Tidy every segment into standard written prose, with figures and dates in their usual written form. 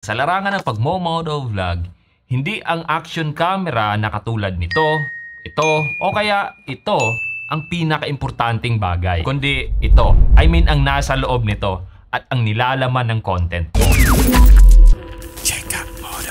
Sa larangan ng pagmo-motovlog, hindi ang action camera na katulad nito, ito, o kaya ito ang pinaka-importanting bagay. Kundi ito, ang nasa loob nito at ang nilalaman ng content.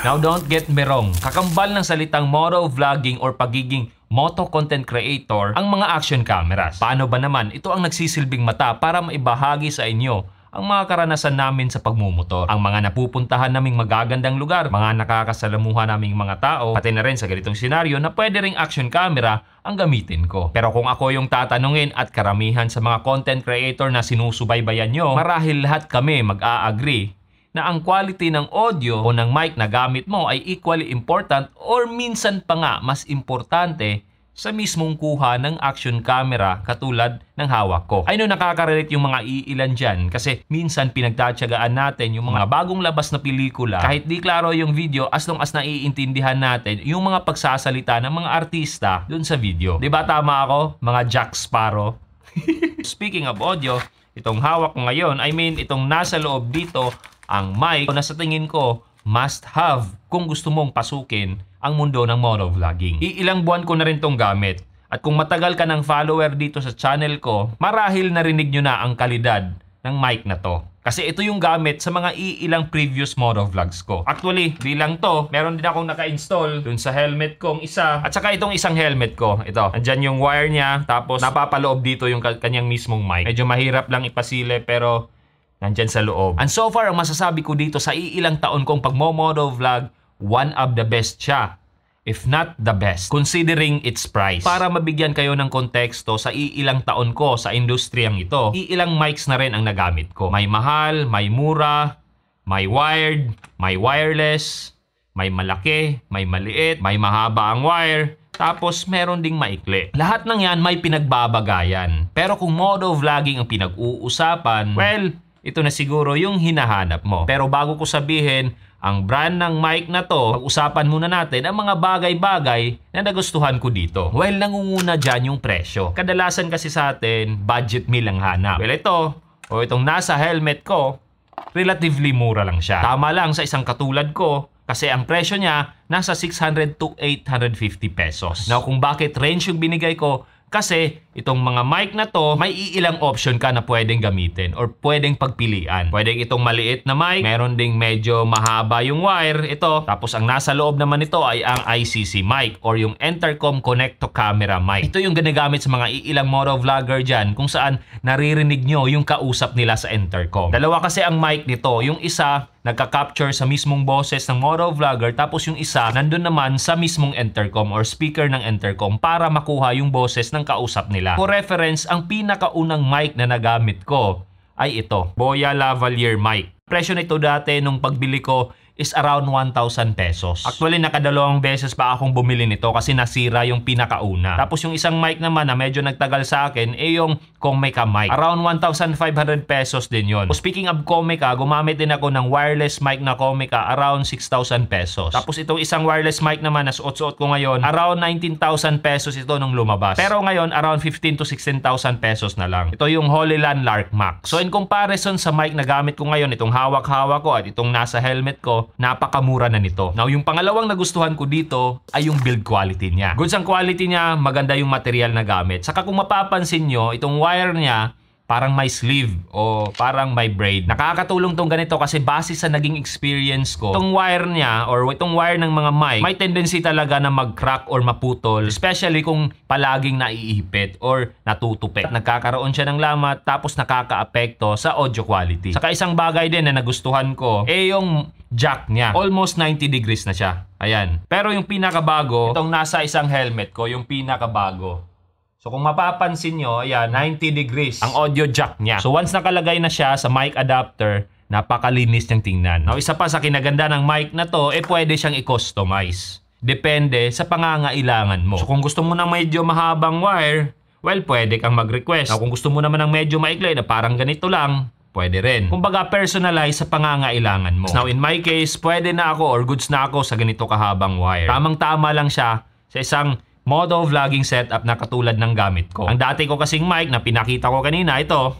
Now don't get me wrong, kakambal ng salitang motovlogging or pagiging moto content creator ang mga action cameras. Paano ba naman ito ang nagsisilbing mata para maibahagi sa inyo ang mga karanasan namin sa pagmumotor, ang mga napupuntahan naming magagandang lugar, mga nakakasalamuhan naming mga tao, pati na rin sa ganitong senaryo na pwede ring action camera ang gamitin ko. Pero kung ako yung tatanungin at karamihan sa mga content creator na sinusubaybayan nyo, marahil lahat kami mag-a-agree na ang quality ng audio o ng mic na gamit mo ay equally important or minsan pa nga mas importante sa mismong kuha ng action camera katulad ng hawak ko. I know nakaka-relate yung mga iilan dyan kasi minsan pinagtatsagaan natin yung mga bagong labas na pelikula kahit di klaro yung video as long as naiintindihan natin yung mga pagsasalita ng mga artista dun sa video. Diba tama ako? Mga Jack Sparrow. Speaking of audio, itong hawak ko ngayon, itong nasa loob dito, ang mic na sa tingin ko must have kung gusto mong pasukin ang mundo ng motovlogging. Iilang buwan ko na rin tong gamit. At kung matagal ka ng follower dito sa channel ko, marahil narinig nyo na ang kalidad ng mic na to. Kasi ito yung gamit sa mga iilang previous motovlogs ko. Actually, bilang to, meron din akong naka-install dun sa helmet kong isa. At saka itong isang helmet ko. Ito, andyan yung wire niya. Tapos napapaloob dito yung kanyang mismong mic. Medyo mahirap lang ipasile pero nandyan sa loob. And so far, ang masasabi ko dito sa iilang taon kong pagmo-motovlog, one of the best siya, if not the best, considering its price. Para mabigyan kayo ng konteksto sa iilang taon ko sa industriyang ito, iilang mics na rin ang nagamit ko. May mahal, may mura, may wired, may wireless, may malaki, may maliit, may mahaba ang wire, tapos meron ding maikli. Lahat ng yan may pinagbabagayan. Pero kung motovlogging ang pinag-uusapan, well, ito na siguro yung hinahanap mo. Pero bago ko sabihin ang brand ng mic na to, pag-usapan muna natin ang mga bagay-bagay na nagustuhan ko dito. Well, nangunguna dyan yung presyo. Kadalasan kasi sa atin, budget meal ang hanap. Well, ito, o itong nasa helmet ko, relatively mura lang siya. Tama lang sa isang katulad ko, kasi ang presyo niya nasa 600 to 850 pesos. Now, kung bakit range yung binigay ko, kasi itong mga mic na to, may iilang option ka na pwedeng gamitin or pwedeng pagpilian. Pwedeng itong maliit na mic, meron ding medyo mahaba yung wire, ito. Tapos ang nasa loob naman ito ay ang ICC mic or yung Intercom Connect to Camera mic. Ito yung ginagamit sa mga iilang motovlogger dyan kung saan naririnig nyo yung kausap nila sa intercom. Dalawa kasi ang mic nito. Yung isa, nagka-capture sa mismong boses ng motovlogger, tapos yung isa, nandun naman sa mismong intercom or speaker ng intercom para makuha yung boses ng kausap nila. For reference, ang pinakaunang mic na nagamit ko ay ito, Boya Lavalier mic. Presyo nito dati nung pagbili ko is around 1,000 pesos. Actually, nakadalawang beses pa akong bumili nito kasi nasira yung pinakauna. Tapos yung isang mic naman na medyo nagtagal sa akin, yung Comica mic. Around 1,500 pesos din yon. Speaking of Comica, gumamit din ako ng wireless mic na Comica, around 6,000 pesos. Tapos itong isang wireless mic naman na suot-suot ko ngayon, around 19,000 pesos ito nung lumabas. Pero ngayon, around 15,000 to 16,000 pesos na lang. Ito yung Holyland Lark Max. So in comparison sa mic na gamit ko ngayon, itong hawak-hawak ko at itong nasa helmet ko, napakamura na nito. Now, yung pangalawang nagustuhan ko dito ay yung build quality niya. Goods ang quality niya, maganda yung material na gamit. Saka kung mapapansin nyo, itong wire niya, parang may sleeve o parang may braid. Nakakatulong tong ganito kasi base sa naging experience ko, itong wire niya or itong wire ng mga mic, may tendency talaga na mag-crack or maputol, especially kung palaging naiipit or natutupik. Nagkakaroon siya ng lamat tapos nakakaapekto sa audio quality. Saka isang bagay din na nagustuhan ko, yung jack niya. Almost 90 degrees na siya. Ayan. Pero yung pinakabago, itong nasa isang helmet ko, yung pinakabago. So kung mapapansin nyo, ayan, 90 degrees ang audio jack niya. So once nakalagay na siya sa mic adapter, napakalinis niyang tingnan. Now isa pa sa kinaganda ng mic na to, pwede siyang i-customize. Depende sa pangangailangan mo. So kung gusto mo ng medyo mahabang wire, well, pwede kang mag-request. Now kung gusto mo naman ng medyo maikli na parang ganito lang, pwede rin. Kumbaga personalize sa pangangailangan mo. Now in my case, pwede na ako or goods na ako sa ganito kahabang wire. Tamang-tama lang siya sa isang motovlogging setup na katulad ng gamit ko. Ang dati ko kasing mic na pinakita ko kanina, ito,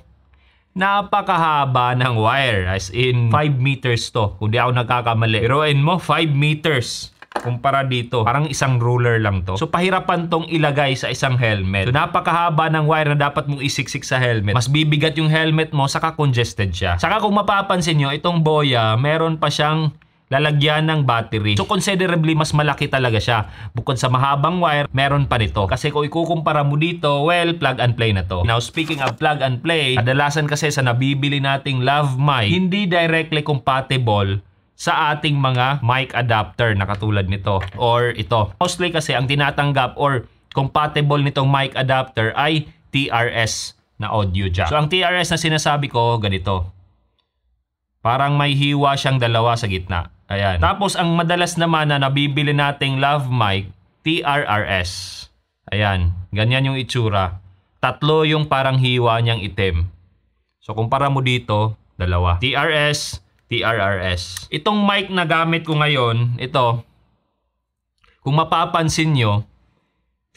napakahaba ng wire. As in, 5 meters to. Kung di ako nagkakamali. Biruin mo, 5 meters. Kumpara dito, parang isang ruler lang to. So, pahirapan tong ilagay sa isang helmet. So, napakahaba ng wire na dapat mong isiksik sa helmet. Mas bibigat yung helmet mo, saka congested siya. Saka kung mapapansin nyo, itong boya, meron pa siyang lalagyan ng battery. So, considerably mas malaki talaga siya. Bukod sa mahabang wire, meron pa nito. Kasi kung ikukumpara mo dito, well, plug and play na to. Now, speaking of plug and play, kadalasan kasi sa nabibili nating lav mic, hindi directly compatible sa ating mga mic adapter na katulad nito or ito. Mostly kasi ang tinatanggap or compatible nitong mic adapter ay TRS na audio jack. So ang TRS na sinasabi ko, ganito. Parang may hiwa siyang dalawa sa gitna. Ayan. Tapos ang madalas naman na nabibili nating lav mic, TRRS. Ayan. Ganyan yung itsura. Tatlo yung parang hiwa niyang itim. So kumpara mo dito, dalawa. TRS, TRRS. Itong mic na gamit ko ngayon, ito, kung mapapansin nyo,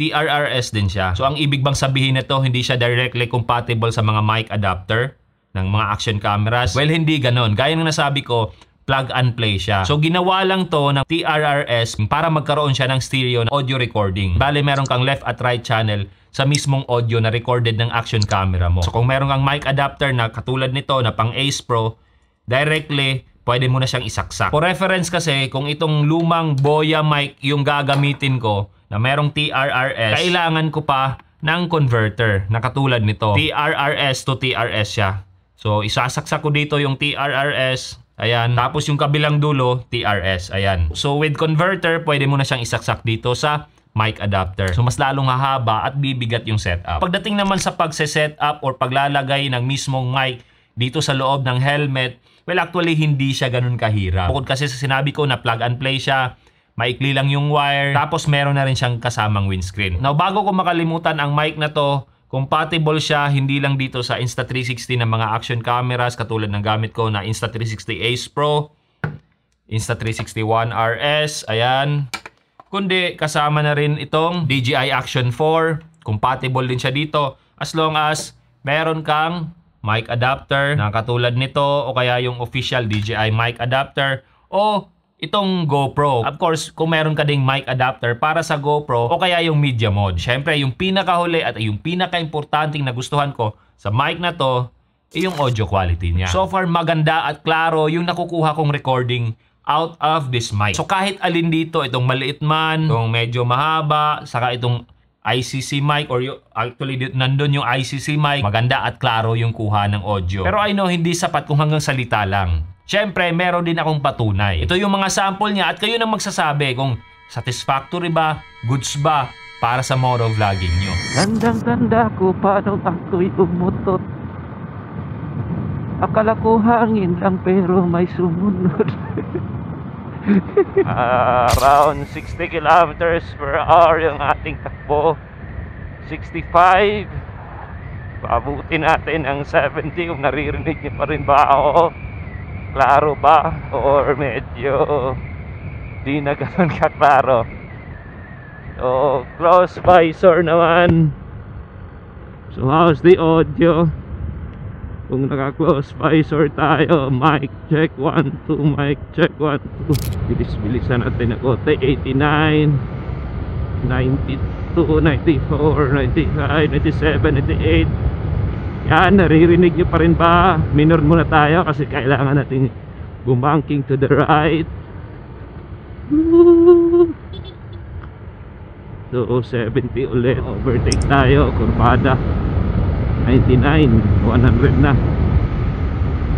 TRRS din siya. So ang ibig bang sabihin nito, hindi siya directly compatible sa mga mic adapter ng mga action cameras? Well, hindi ganon. Gaya ng nasabi ko, plug and play siya. So ginawa lang to ng TRRS para magkaroon siya ng stereo audio recording. Bale, meron kang left at right channel sa mismong audio na recorded ng action camera mo. So kung meron kang mic adapter na katulad nito na pang Ace Pro, directly, pwede mo na siyang isaksak. For reference kasi, kung itong lumang Boya mic yung gagamitin ko na merong TRRS, kailangan ko pa ng converter na katulad nito. TRRS to TRS siya. So, isasaksak ko dito yung TRRS. Ayan. Tapos yung kabilang dulo, TRS. Ayan. So, with converter, pwede mo na siyang isaksak dito sa mic adapter. So, mas lalong hahaba at bibigat yung setup. Pagdating naman sa pagse-setup or paglalagay ng mismong mic dito sa loob ng helmet, well, actually, hindi siya ganun kahirap. Bukod kasi sa sinabi ko na plug and play siya, maikli lang yung wire, tapos meron na rin siyang kasamang windscreen. Now, bago ko makalimutan ang mic na to, compatible siya hindi lang dito sa Insta360 ng mga action cameras, katulad ng gamit ko na Insta360 Ace Pro, Insta360 One RS, ayan. Kundi, kasama na rin itong DJI Action 4, compatible din siya dito, as long as meron kang mic adapter na katulad nito o kaya yung official DJI mic adapter o itong GoPro. Of course, kung meron ka ding mic adapter para sa GoPro o kaya yung media mode. Syempre, yung pinakahuli at yung pinaka-importanting nagustuhan ko sa mic na to ay yung audio quality niya. So far, maganda at klaro yung nakukuha kong recording out of this mic. So kahit alin dito, itong maliit man, itong medyo mahaba, saka itong ICC mic or actually nandun yung ICC mic, maganda at klaro yung kuha ng audio. Pero I know hindi sapat kung hanggang salita lang. Syempre, meron din akong patunay. Ito yung mga sample niya at kayo nang magsasabi kung satisfactory ba, goods ba para sa motovlogging nyo. Tandang-tanda ko paano ako'y umutot. Akala ko hangin lang pero may sumunod. Around 60 kilometers per hour yung ating takbo. 65. Paabutin natin ang 70 kung naririnig niyo pa rin ba ako. Klaro ba? Or medyo di na ganun kaklaro. So, close visor naman. So, how's the audio? Kung naka-close visor tayo, mic check 1, 2, mic check 1, 2. Bilis-bilisan natin ako. 89, 92, 94, 95, 97, 98. Yan, naririnig nyo pa rin ba? Minor muna tayo kasi kailangan natin bumanking to the right. So 70 ulit. Overtake tayo, kurbada 99, 100 na.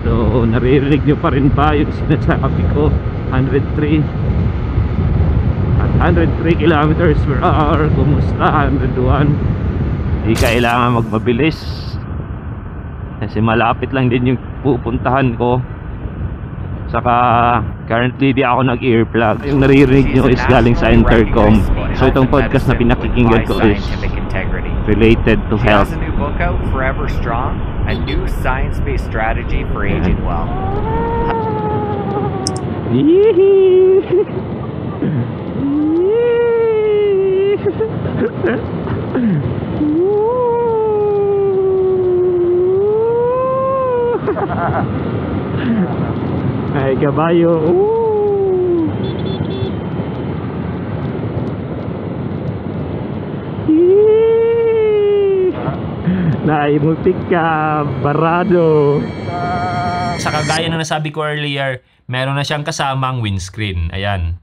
So naririnig nyo pa rin ba yung sinasabi ko? 103 at 103 kilometers per hour. Kumusta? 101. Hindi kailangan magmabilis kasi malapit lang din yung pupuntahan ko. Saka currently di ako nag-earplug. Yung naririnig nyo is galing sa intercom. So itong podcast na pinakikinggan ko is related to health. She has a new book out, Forever Strong, a new science-based strategy for aging well. kabayo. Ooh! Naimutik ka, barado. Sa kagaya na nasabi ko earlier, meron na siyang kasamang windscreen. Ayan.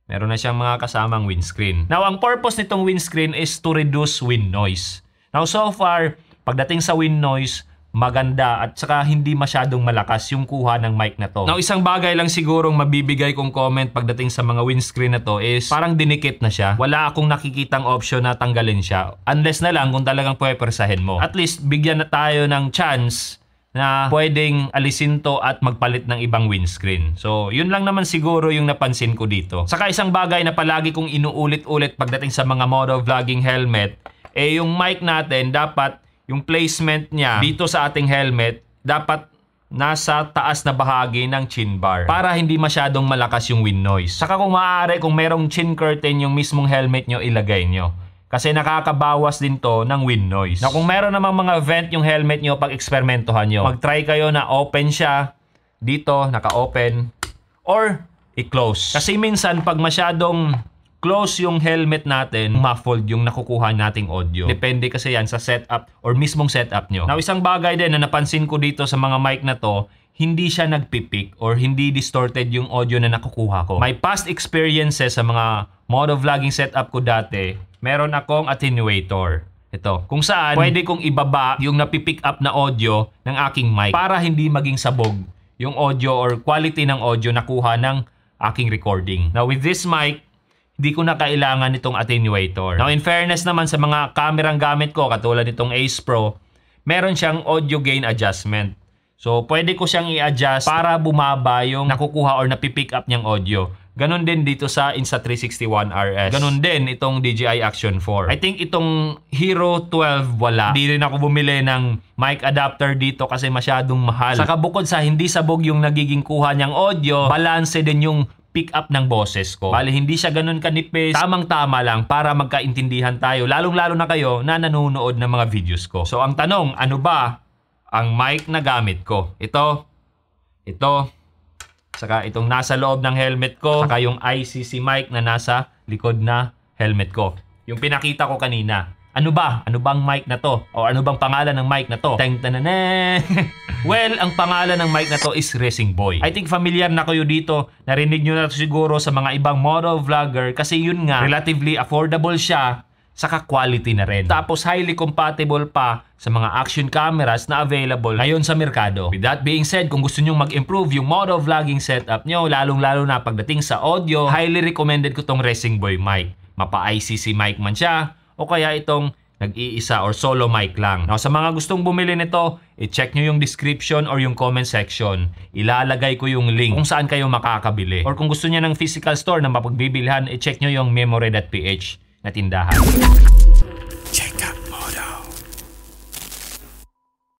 Meron na siyang mga kasamang windscreen. Now, ang purpose nitong windscreen is to reduce wind noise. Now, so far, pagdating sa wind noise, maganda at saka hindi masyadong malakas yung kuha ng mic na to. Now, isang bagay lang sigurong mabibigay kong comment pagdating sa mga windscreen na to is parang dinikit na siya. Wala akong nakikitang option na tanggalin siya. Unless na lang kung talagang pwepersahin mo. At least, bigyan na tayo ng chance na pwedeng alisin to at magpalit ng ibang windscreen. So, yun lang naman siguro yung napansin ko dito. Saka isang bagay na palagi kong inuulit-ulit pagdating sa mga motovlogging helmet, yung mic natin dapat yung placement niya dito sa ating helmet dapat nasa taas na bahagi ng chin bar para hindi masyadong malakas yung wind noise. Saka kung maaari, kung merong chin curtain yung mismong helmet nyo, ilagay nyo. Kasi nakakabawas din to ng wind noise. Na kung meron namang mga vent yung helmet nyo, pag-eksperimentohan nyo. Mag-try kayo na open siya, dito, naka-open, or i-close. Kasi minsan, pag masyadong close yung helmet natin, muffled yung nakukuha nating audio. Depende kasi yan sa setup or mismong setup nyo. Now, isang bagay din na napansin ko dito sa mga mic na to, hindi siya nagpipick or hindi distorted yung audio na nakukuha ko. My past experiences sa mga motovlogging setup ko dati, meron akong attenuator. Ito, kung saan pwede kong ibaba yung napipick up na audio ng aking mic para hindi maging sabog yung audio or quality ng audio nakuha ng aking recording. Now, with this mic, hindi ko na kailangan itong attenuator. Now, in fairness naman sa mga kamerang gamit ko, katulad nitong Ace Pro, meron siyang audio gain adjustment. So, pwede ko siyang i-adjust para bumaba yung nakukuha or napipick up niyang audio. Ganon din dito sa Insta360 ONE RS. Ganon din itong DJI Action 4. I think itong Hero 12 wala. Hindi rin ako bumili ng mic adapter dito kasi masyadong mahal. Saka bukod sa hindi sabog yung nagiging kuha niyang audio, balance din yung pick up ng boses ko. Bali, hindi siya ganun kanipis. Tamang-tama lang para magkaintindihan tayo. Lalong-lalo na kayo na nanonood ng mga videos ko. So, ang tanong, ano ba ang mic na gamit ko? Ito, saka itong nasa loob ng helmet ko, saka yung ICC mic na nasa likod na helmet ko. Yung pinakita ko kanina. Ano ba? Ano bang mic na to? O ano bang pangalan ng mic na to? Tang-tanane! Well, ang pangalan ng mic na to is Racing Boy. I think familiar na kayo dito. Narinig nyo na siguro sa mga ibang motovlogger kasi yun nga, relatively affordable siya, saka quality na rin. Tapos highly compatible pa sa mga action cameras na available ngayon sa merkado. With that being said, kung gusto nyo mag-improve yung motovlogging setup nyo, lalong-lalo na pagdating sa audio, highly recommended ko tong Racing Boy mic. Mapa-ICC mic man siya, o kaya itong nag-iisa or solo mic lang. Now, sa mga gustong bumili nito, i-check nyo yung description or yung comment section. Ilalagay ko yung link kung saan kayo makakabili. Or kung gusto niya ng physical store na mapagbibilhan, i-check nyo yung memory.ph na tindahan.